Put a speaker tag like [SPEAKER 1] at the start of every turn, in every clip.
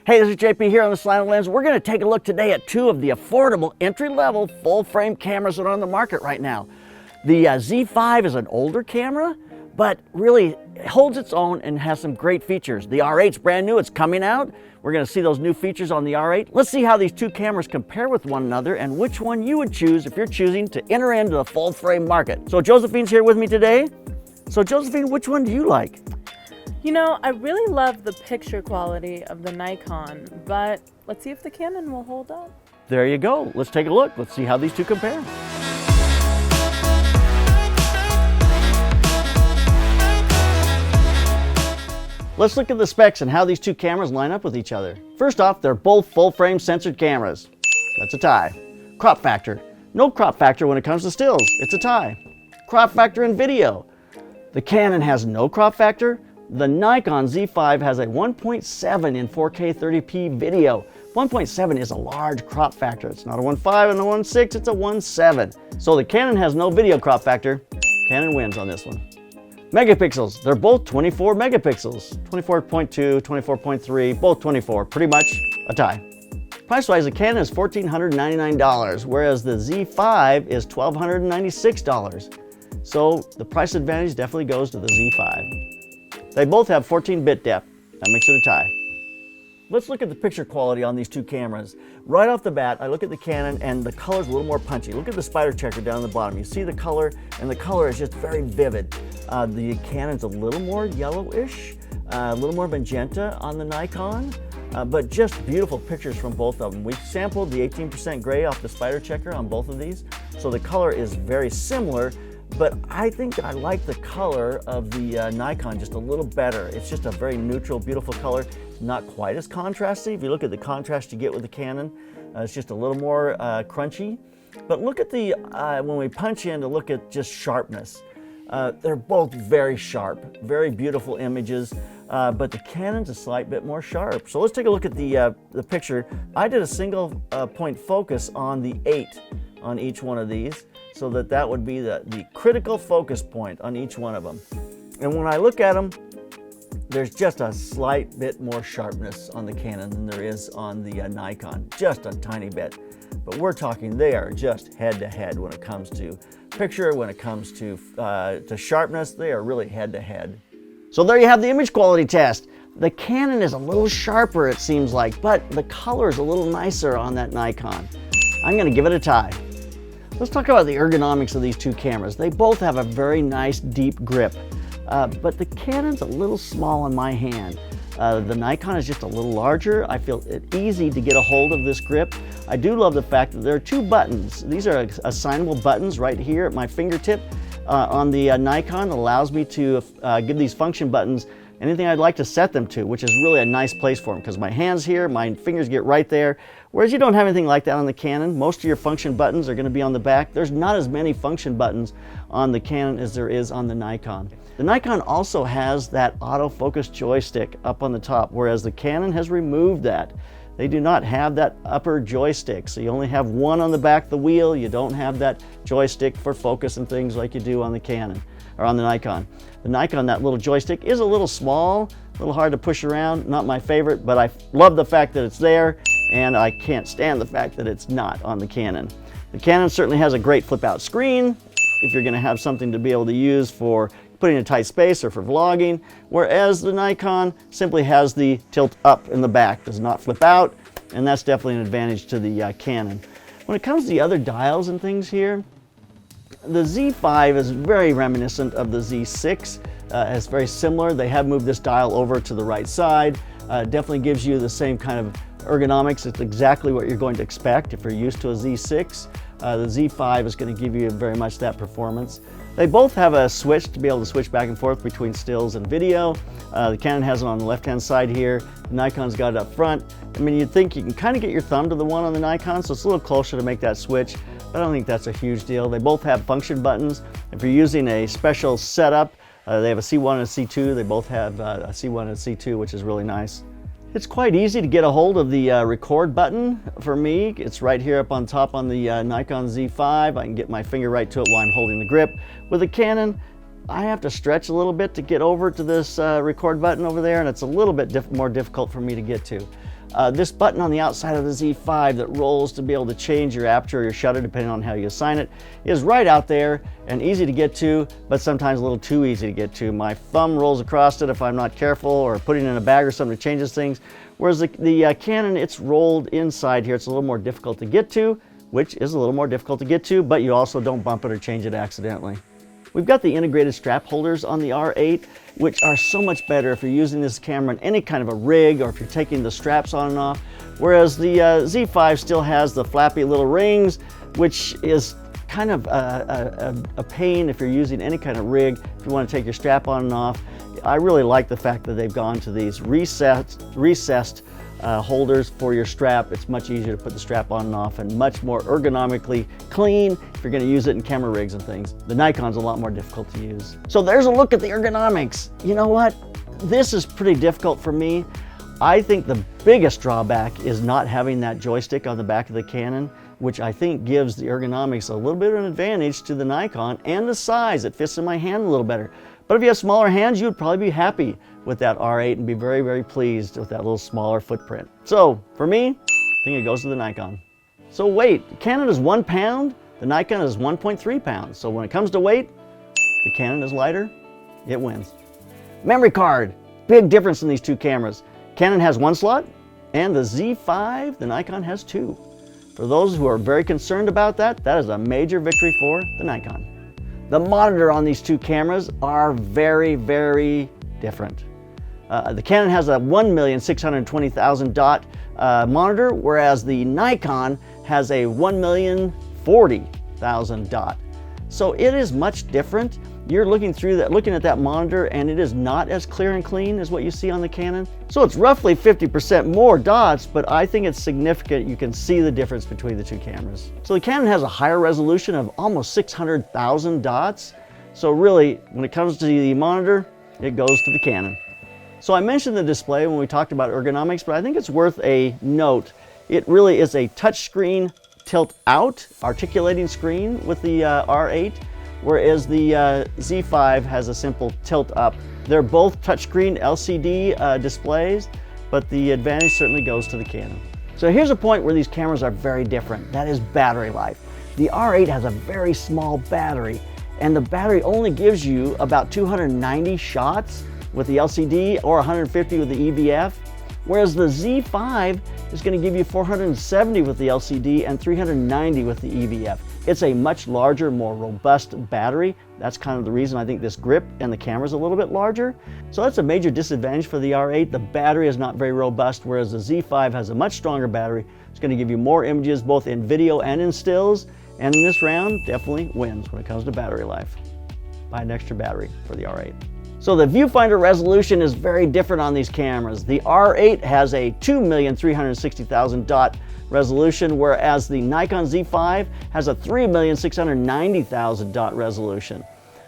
[SPEAKER 1] Hey, this is JP here on the Slanted Lens. We're going to take a look today at two of the affordable entry-level full-frame cameras that are on the market right now. The Z5 is an older camera, but really holds its own and has some great features. The R8's brand new, it's coming out. We're going to see those new features on the R8. Let's see how these two cameras compare with one another and which one you would choose if you're choosing to enter into the full-frame market. So Josephine's here with me today. So Josephine, which one do you like?
[SPEAKER 2] You know, I really love the picture quality of the Nikon, but let's see if the Canon will hold up.
[SPEAKER 1] There you go. Let's take a look. Let's see how these two compare. Let's look at the specs and how these two cameras line up with each other. First off, they're both full-frame censored cameras. That's a tie. Crop factor. No crop factor when it comes to stills. It's a tie. Crop factor in video. The Canon has no crop factor. The Nikon Z5 has a 1.7 in 4K 30p video. 1.7 is a large crop factor. It's not a 1.5 and a 1.6, it's a 1.7. So the Canon has no video crop factor. Canon wins on this one. Megapixels, they're both 24 megapixels. 24.2, 24.3, both 24, pretty much a tie. Price-wise, the Canon is $1,499, whereas the Z5 is $1,296. So the price advantage definitely goes to the Z5. They both have 14-bit depth. That makes it a tie. Let's look at the picture quality on these two cameras. Right off the bat, I look at the Canon and the color's a little more punchy. Look at the Spyder Checkr down the bottom. You see the color, and the color is just very vivid. The Canon's a little more yellowish, a little more magenta on the Nikon, but just beautiful pictures from both of them. We sampled the 18% gray off the Spyder Checkr on both of these, so the color is very similar. But I think I like the color of the Nikon just a little better. It's just a very neutral, beautiful color. Not quite as contrasty. If you look at the contrast you get with the Canon, it's just a little more crunchy. But look at the, when we punch in to look at just sharpness. They're both very sharp, very beautiful images, but the Canon's a slight bit more sharp. So let's take a look at the picture. I did a single point focus on the 8 on each one of these, so that would be the critical focus point on each one of them. And when I look at them, there's just a slight bit more sharpness on the Canon than there is on the Nikon, just a tiny bit. But we're talking they are just head-to-head when it comes to picture, when it comes to sharpness, they are really head-to-head. So there you have the image quality test. The Canon is a little sharper, it seems like, but the color is a little nicer on that Nikon. I'm gonna give it a tie. Let's talk about the ergonomics of these two cameras. They both have a very nice deep grip, but the Canon's a little small in my hand. The Nikon is just a little larger. I feel it easy to get a hold of this grip. I do love the fact that there are two buttons. These are assignable buttons right here at my fingertip. On the Nikon, it allows me to give these function buttons anything I'd like to set them to, which is really a nice place for them because my hand's here, my fingers get right there. Whereas you don't have anything like that on the Canon. Most of your function buttons are going to be on the back. There's not as many function buttons on the Canon as there is on the Nikon. The Nikon also has that autofocus joystick up on the top, whereas the Canon has removed that. They do not have that upper joystick, so you only have one on the back of the wheel. You don't have that joystick for focus and things like you do on the Canon or on the Nikon. The Nikon, that little joystick is a little small, a little hard to push around. Not my favorite, but I love the fact that it's there, and I can't stand the fact that it's not on the Canon. The Canon certainly has a great flip-out screen if you're going to have something to be able to use for putting in a tight space or for vlogging, whereas the Nikon simply has the tilt up in the back, does not flip out, and that's definitely an advantage to the Canon. When it comes to the other dials and things here, the Z5 is very reminiscent of the Z6. It's very similar. They have moved this dial over to the right side. Definitely gives you the same kind of ergonomics. It's exactly what you're going to expect if you're used to a Z6. The Z5 is going to give you very much that performance. They both have a switch to be able to switch back and forth between stills and video. The Canon has it on the left-hand side here. The Nikon's got it up front. I mean, you'd think you can kind of get your thumb to the one on the Nikon, so it's a little closer to make that switch. I don't think that's a huge deal. They both have function buttons. If you're using a special setup, they have a C1 and a C2. They both have a C1 and a C2, which is really nice. It's quite easy to get a hold of the record button for me. It's right here up on top on the Nikon Z5. I can get my finger right to it while I'm holding the grip. With the Canon, I have to stretch a little bit to get over to this record button over there, and it's a little bit more difficult for me to get to. This button on the outside of the Z5 that rolls to be able to change your aperture or your shutter depending on how you assign it is right out there and easy to get to, but sometimes a little too easy to get to. My thumb rolls across it if I'm not careful, or putting it in a bag or something changes things. Whereas the Canon, it's rolled inside here. It's a little more difficult to get to, which is a little more difficult to get to, but you also don't bump it or change it accidentally. We've got the integrated strap holders on the R8, which are so much better if you're using this camera in any kind of a rig or if you're taking the straps on and off, whereas the Z5 still has the flappy little rings, which is kind of a pain if you're using any kind of rig, if you want to take your strap on and off. I really like the fact that they've gone to these recessed holders for your strap. It's much easier to put the strap on and off and much more ergonomically clean if you're going to use it in camera rigs and things. The Nikon's a lot more difficult to use. So there's a look at the ergonomics. You know what? This is pretty difficult for me. I think the biggest drawback is not having that joystick on the back of the Canon, which I think gives the ergonomics a little bit of an advantage to the Nikon, and the size. It fits in my hand a little better. But if you have smaller hands, you would probably be happy with that R8 and be very, very pleased with that little smaller footprint. So for me, I think it goes to the Nikon. So weight, Canon is 1 pound, the Nikon is 1.3 pounds. So when it comes to weight, the Canon is lighter, it wins. Memory card, big difference in these two cameras. Canon has 1 slot, and the Z5, the Nikon has 2. For those who are very concerned about that, that is a major victory for the Nikon. The monitor on these two cameras are very, very different. The Canon has a 1,620,000 dot monitor, whereas the Nikon has a 1,040,000 dot. So it is much different. You're looking at that monitor, and it is not as clear and clean as what you see on the Canon. So it's roughly 50% more dots, but I think it's significant. You can see the difference between the two cameras. So the Canon has a higher resolution of almost 600,000 dots. So really, when it comes to the monitor, it goes to the Canon. So I mentioned the display when we talked about ergonomics, but I think it's worth a note. It really is a touchscreen tilt out articulating screen with the R8, whereas the Z5 has a simple tilt up. They're both touchscreen LCD displays, but the advantage certainly goes to the Canon. So here's a point where these cameras are very different. That is battery life. The R8 has a very small battery, and the battery only gives you about 290 shots with the LCD or 150 with the EVF, whereas the Z5 is going to give you 470 with the LCD and 390 with the EVF. It's a much larger, more robust battery. That's kind of the reason I think this grip and the camera is a little bit larger. So that's a major disadvantage for the R8. The battery is not very robust, whereas the Z5 has a much stronger battery. It's going to give you more images both in video and in stills. And in this round, definitely wins when it comes to battery life. Buy an extra battery for the R8. So the viewfinder resolution is very different on these cameras. The R8 has a 2,360,000 dot resolution, whereas the Nikon Z5 has a 3,690,000 dot resolution.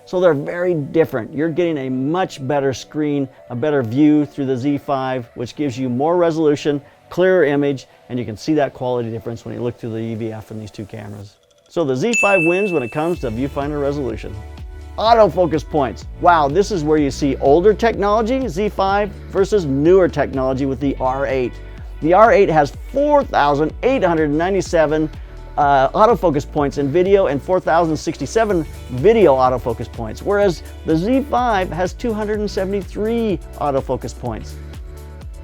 [SPEAKER 1] So they're very different. You're getting a much better screen, a better view through the Z5, which gives you more resolution, clearer image, and you can see that quality difference when you look through the EVF in these two cameras. So the Z5 wins when it comes to viewfinder resolution. Autofocus points. Wow, this is where you see older technology, Z5, versus newer technology with the R8. The R8 has 4,897 autofocus points in video and 4,067 video autofocus points, whereas the Z5 has 273 autofocus points.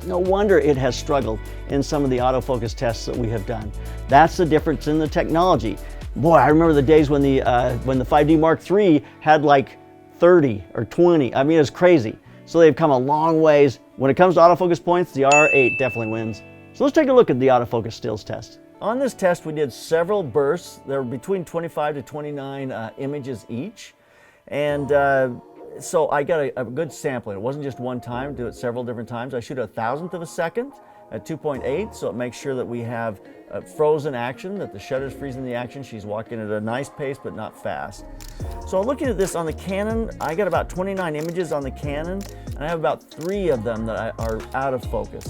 [SPEAKER 1] No wonder it has struggled in some of the autofocus tests that we have done. That's the difference in the technology. Boy, I remember the days when the 5D Mark III had like 30 or 20. I mean, it's crazy. So they've come a long ways. When it comes to autofocus points, the R8 definitely wins. So let's take a look at the autofocus stills test. On this test, we did several bursts. There were between 25 to 29 images each. And so I got a good sampling. It wasn't just one time, do it several different times. I shoot 1,000th of a second at 2.8, so it makes sure that we have frozen action, that the shutter's freezing the action. She's walking at a nice pace, but not fast. So looking at this on the Canon, I got about 29 images on the Canon, and I have about 3 of them that are out of focus.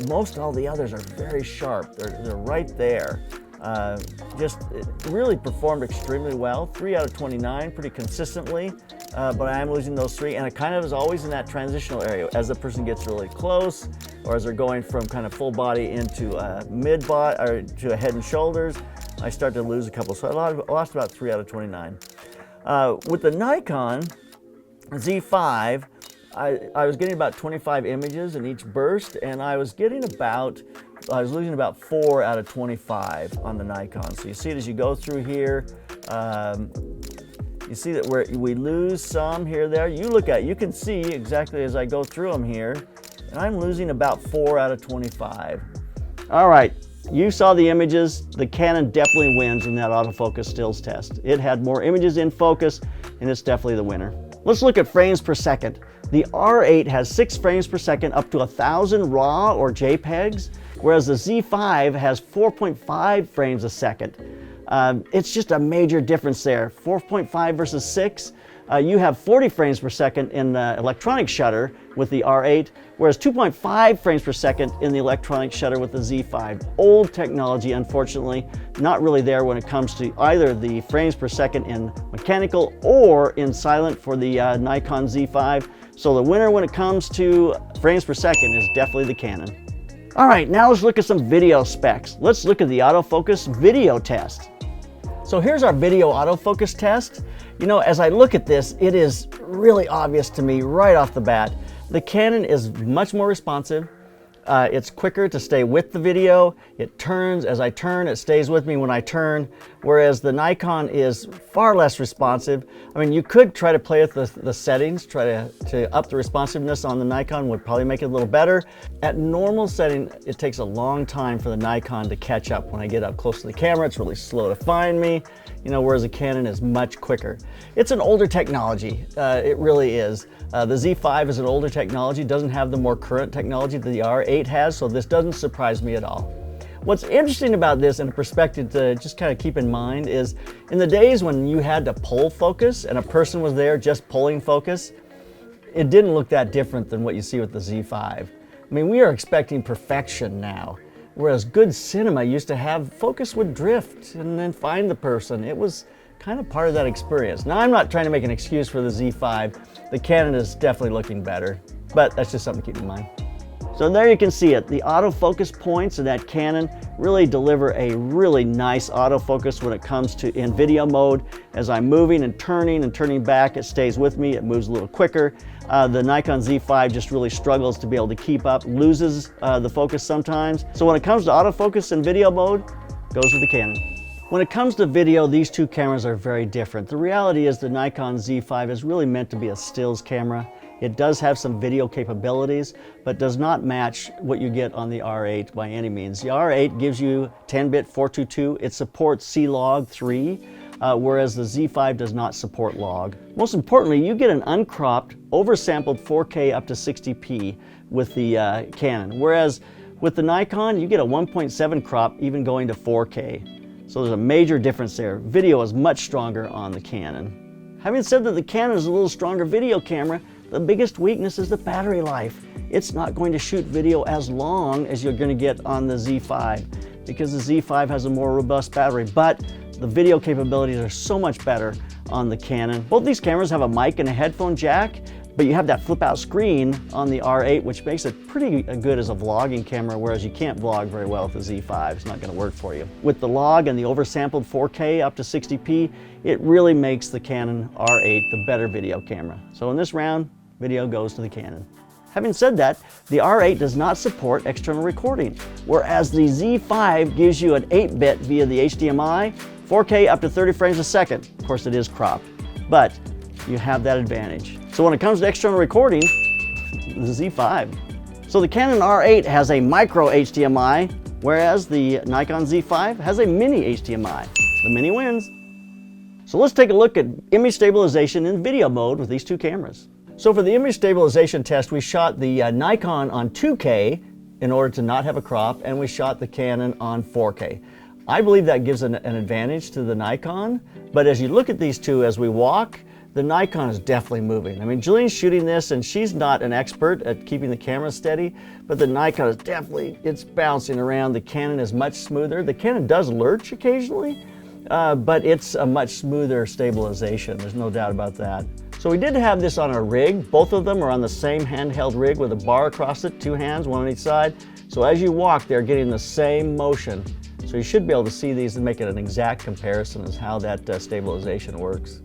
[SPEAKER 1] Most all the others are very sharp. They're right there. It really performed extremely well. 3 out of 29 pretty consistently, but I am losing those 3, and it kind of is always in that transitional area. As the person gets really close or as they're going from kind of full body into mid-body, or to a head and shoulders, I start to lose a couple. So I lost about 3 out of 29. With the Nikon Z5, I was getting about 25 images in each burst, and I was losing about 4 out of 25 on the Nikon. So you see it as you go through here. You see that we lose some here, there. You can see exactly as I go through them here, and I'm losing about 4 out of 25. All right, you saw the images. The Canon definitely wins in that autofocus stills test. It had more images in focus, and it's definitely the winner. Let's look at frames per second. The R8 has 6 frames per second up to 1,000 RAW or JPEGs, whereas the Z5 has 4.5 frames a second. It's just a major difference there. 4.5 versus 6. You have 40 frames per second in the electronic shutter with the R8, whereas 2.5 frames per second in the electronic shutter with the Z5. Old technology, unfortunately, not really there when it comes to either the frames per second in mechanical or in silent for the Nikon Z5. So the winner when it comes to frames per second is definitely the Canon. All right, now let's look at some video specs. Let's look at the autofocus video test. So here's our video autofocus test. You know, as I look at this, it is really obvious to me right off the bat. The Canon is much more responsive. It's quicker to stay with the video. It turns as I turn, it stays with me when I turn, whereas the Nikon is far less responsive. I mean, you could try to play with the settings, try to up the responsiveness on the Nikon would probably make it a little better. At normal setting, it takes a long time for the Nikon to catch up. When I get up close to the camera, it's really slow to find me, you know, whereas the Canon is much quicker. It's an older technology, it really is. The Z5 is an older technology, doesn't have the more current technology that the R8 has, so this doesn't surprise me at all. What's interesting about this, and a perspective to just kind of keep in mind, is in the days when you had to pull focus and a person was there just pulling focus, it didn't look that different than what you see with the Z5. I mean, we are expecting perfection now, whereas good cinema used to have focus would drift and then find the person. It was kind of part of that experience. Now, I'm not trying to make an excuse for the Z5. The Canon is definitely looking better, but that's just something to keep in mind. So there you can see it. The autofocus points of that Canon really deliver a really nice autofocus when it comes to in video mode. As I'm moving and turning back, it stays with me. It moves a little quicker. The Nikon Z5 just really struggles to be able to keep up, loses the focus sometimes. So when it comes to autofocus in video mode, goes with the Canon. When it comes to video, these two cameras are very different. The reality is the Nikon Z5 is really meant to be a stills camera. It does have some video capabilities, but does not match what you get on the R8 by any means. The R8 gives you 10-bit 422. It supports C-Log 3, whereas the Z5 does not support log. Most importantly, you get an uncropped, oversampled 4K up to 60p with the Canon, whereas with the Nikon, you get a 1.7 crop even going to 4K. So there's a major difference there. Video is much stronger on the Canon. Having said that the Canon is a little stronger video camera, the biggest weakness is the battery life. It's not going to shoot video as long as you're going to get on the Z5 because the Z5 has a more robust battery, but the video capabilities are so much better on the Canon. Both these cameras have a mic and a headphone jack, but you have that flip out screen on the R8, which makes it pretty good as a vlogging camera, whereas you can't vlog very well with the Z5. It's not going to work for you. With the log and the oversampled 4K up to 60p, it really makes the Canon R8 the better video camera. So in this round, video goes to the Canon. Having said that, the R8 does not support external recording, whereas the Z5 gives you an 8-bit via the HDMI, 4K up to 30 frames a second. Of course, it is cropped, but you have that advantage. So when it comes to external recording, the Z5. So the Canon R8 has a micro HDMI, whereas the Nikon Z5 has a mini HDMI. The mini wins. So let's take a look at image stabilization in video mode with these two cameras. So for the image stabilization test, we shot the Nikon on 2K in order to not have a crop, and we shot the Canon on 4K. I believe that gives an advantage to the Nikon, but as you look at these two as we walk, the Nikon is definitely moving. I mean, Julian's shooting this and she's not an expert at keeping the camera steady, but the Nikon is definitely, it's bouncing around. The Canon is much smoother. The Canon does lurch occasionally, but it's a much smoother stabilization. There's no doubt about that. So we did have this on a rig. Both of them are on the same handheld rig with a bar across it, 2 hands, 1 on each side. So as you walk, they're getting the same motion. So you should be able to see these and make it an exact comparison as how that stabilization works.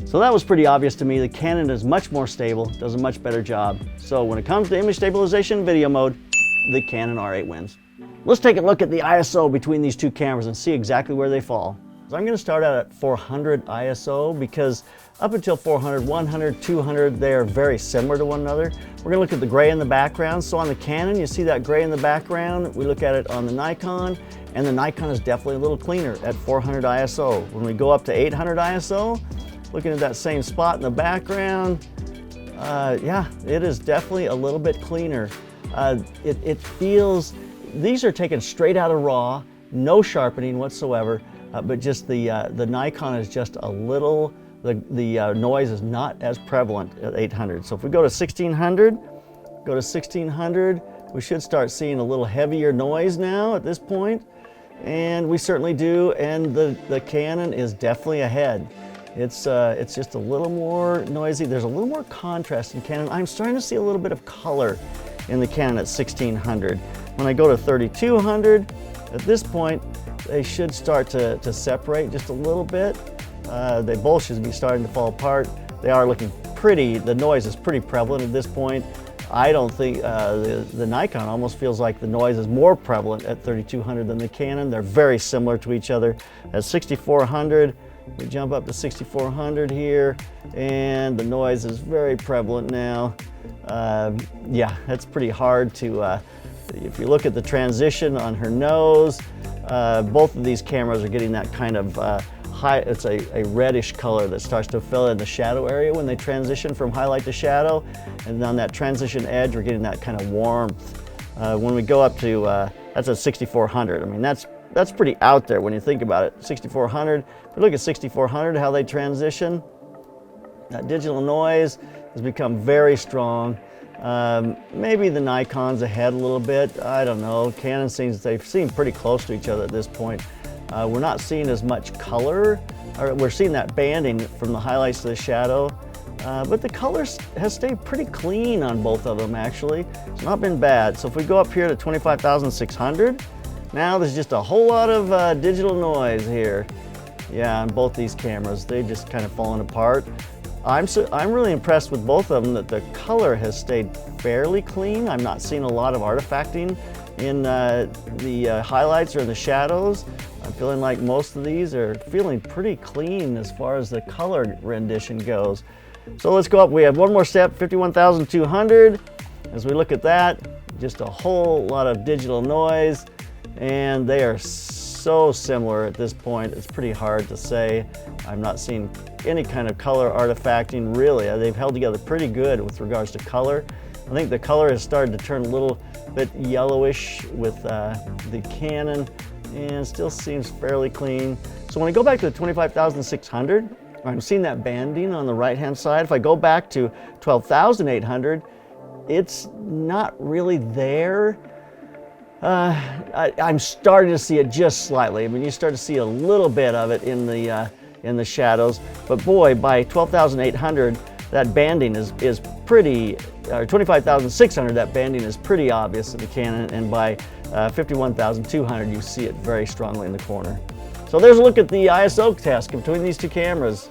[SPEAKER 1] So that was pretty obvious to me. The Canon is much more stable, does a much better job. So when it comes to image stabilization video mode, the Canon R8 wins. Let's take a look at the ISO between these two cameras and see exactly where they fall. So I'm going to start out at 400 ISO because up until 400, 100, 200, they are very similar to one another. We're going to look at the gray in the background. So on the Canon, you see that gray in the background. We look at it on the Nikon, and the Nikon is definitely a little cleaner at 400 ISO. When we go up to 800 ISO, looking at that same spot in the background, yeah, it is definitely a little bit cleaner. It feels, these are taken straight out of RAW, no sharpening whatsoever, but just the Nikon is just a little, the noise is not as prevalent at 800. So if we go to 1600, we should start seeing a little heavier noise now at this point, and we certainly do, and the Canon is definitely ahead. It's just a little more noisy. There's a little more contrast in Canon. I'm starting to see a little bit of color in the Canon at 1600. When I go to 3200, at this point, they should start to separate just a little bit. They both should be starting to fall apart. They are looking pretty, the noise is pretty prevalent at this point. I don't think, the Nikon almost feels like the noise is more prevalent at 3200 than the Canon. They're very similar to each other. At 6400, we jump up to 6400 here, and the noise is very prevalent now. Yeah, that's pretty hard to, if you look at the transition on her nose, both of these cameras are getting that kind of it's a reddish color that starts to fill in the shadow area when they transition from highlight to shadow, and on that transition edge, we're getting that kind of warmth. When we go up to, that's at 6400. I mean, that's pretty out there when you think about it. 6400, if you look at 6400, how they transition, that digital noise has become very strong. Maybe the Nikon's ahead a little bit, I don't know. Canon they seem pretty close to each other at this point. We're not seeing as much color, or we're seeing that banding from the highlights to the shadow, but the color has stayed pretty clean on both of them actually. It's not been bad. So if we go up here to 25,600, now there's just a whole lot of digital noise here. Yeah, on both these cameras, they've just kind of fallen apart. I'm really impressed with both of them that the color has stayed fairly clean. I'm not seeing a lot of artifacting in the highlights or in the shadows. I'm feeling like most of these are feeling pretty clean as far as the color rendition goes. So let's go up, we have one more step, 51,200. As we look at that, just a whole lot of digital noise, and they are so similar at this point, it's pretty hard to say. I'm not seeing any kind of color artifacting really. They've held together pretty good with regards to color. I think the color has started to turn a little bit yellowish with the Canon, and still seems fairly clean. So when I go back to the 25,600, I'm seeing that banding on the right-hand side. If I go back to 12,800, it's not really there. I'm starting to see it just slightly. I mean, you start to see a little bit of it in the shadows, but boy, by 12,800, that banding is pretty, or 25,600, that banding is pretty obvious in the Canon, and by 51,200, you see it very strongly in the corner. So there's a look at the ISO test between these two cameras.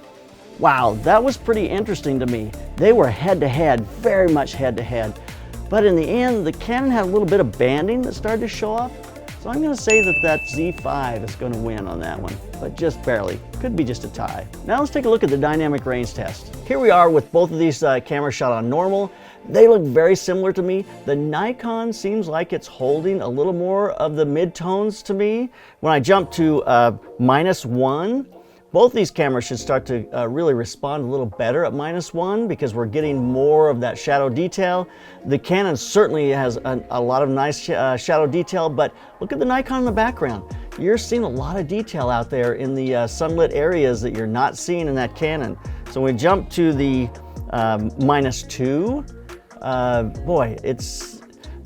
[SPEAKER 1] Wow, that was pretty interesting to me. They were head-to-head, very much head-to-head. But in the end, the Canon had a little bit of banding that started to show up. So I'm going to say that Z5 is going to win on that one, but just barely. Could be just a tie. Now let's take a look at the dynamic range test. Here we are with both of these cameras shot on normal. They look very similar to me. The Nikon seems like it's holding a little more of the mid-tones to me. When I jump to -1, both these cameras should start to really respond a little better at -1 because we're getting more of that shadow detail. The Canon certainly has a lot of nice shadow detail, but look at the Nikon in the background. You're seeing a lot of detail out there in the sunlit areas that you're not seeing in that Canon. So when we jump to the -2, boy,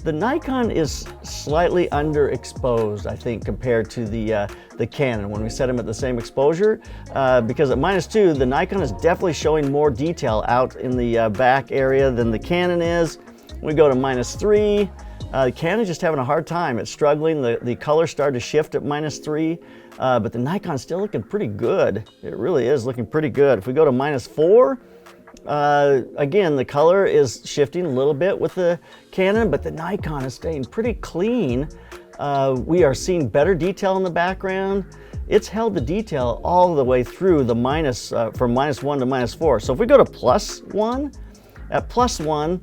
[SPEAKER 1] The Nikon is slightly underexposed, I think, compared to the Canon when we set them at the same exposure, because at -2, the Nikon is definitely showing more detail out in the back area than the Canon is. When we go to -3, the Canon's just having a hard time. It's struggling. The color started to shift at -3, but the Nikon's still looking pretty good. It really is looking pretty good. If we go to -4, again, the color is shifting a little bit with the Canon, but the Nikon is staying pretty clean. We are seeing better detail in the background. It's held the detail all the way through the from -1 to -4. So if we go to +1, at +1,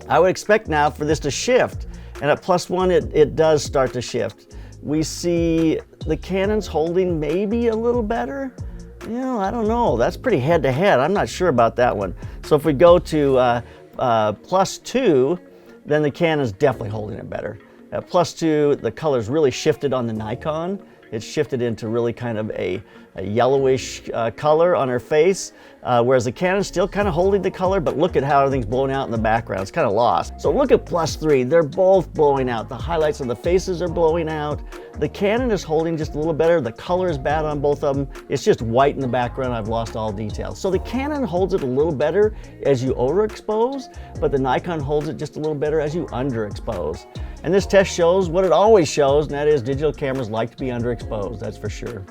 [SPEAKER 1] I would expect now for this to shift. And at +1, it does start to shift. We see the Canon's holding maybe a little better. You know, I don't know. That's pretty head-to-head. I'm not sure about that one. So if we go to +2, then the Canon's definitely holding it better. At +2, the color's really shifted on the Nikon. It's shifted into really kind of a yellowish color on her face, whereas the Canon's still kind of holding the color, but look at how everything's blown out in the background. It's kind of lost. So look at +3. They're both blowing out. The highlights of the faces are blowing out. The Canon is holding just a little better. The color is bad on both of them. It's just white in the background. I've lost all detail. So the Canon holds it a little better as you overexpose, but the Nikon holds it just a little better as you underexpose. And this test shows what it always shows, and that is digital cameras like to be underexposed, that's for sure.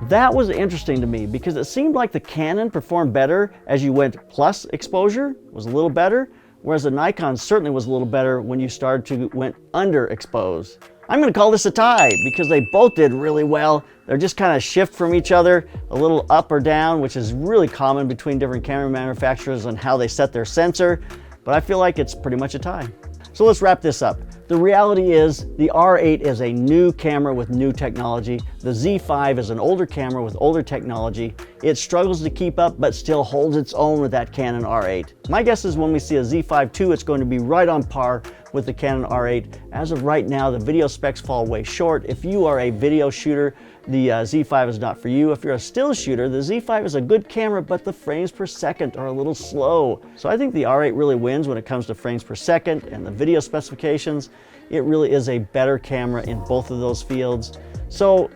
[SPEAKER 1] That was interesting to me because it seemed like the Canon performed better as you went plus exposure, was a little better, whereas the Nikon certainly was a little better when you started to went underexposed. I'm going to call this a tie because they both did really well. They're just kind of shift from each other, a little up or down, which is really common between different camera manufacturers on how they set their sensor, but I feel like it's pretty much a tie. So let's wrap this up. The reality is the R8 is a new camera with new technology. The Z5 is an older camera with older technology. It struggles to keep up, but still holds its own with that Canon R8. My guess is when we see a Z5 II, it's going to be right on par with the Canon R8. As of right now, the video specs fall way short. If you are a video shooter, the Z5 is not for you. If you're a still shooter, the Z5 is a good camera, but the frames per second are a little slow. So I think the R8 really wins when it comes to frames per second and the video specifications. It really is a better camera in both of those fields. So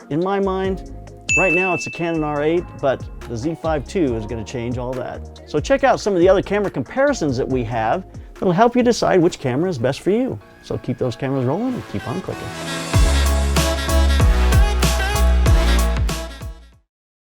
[SPEAKER 1] in my mind, right now it's a Canon R8, but the Z5 II is going to change all that. So check out some of the other camera comparisons that we have. It'll help you decide which camera is best for you. So keep those cameras rolling and keep on clicking.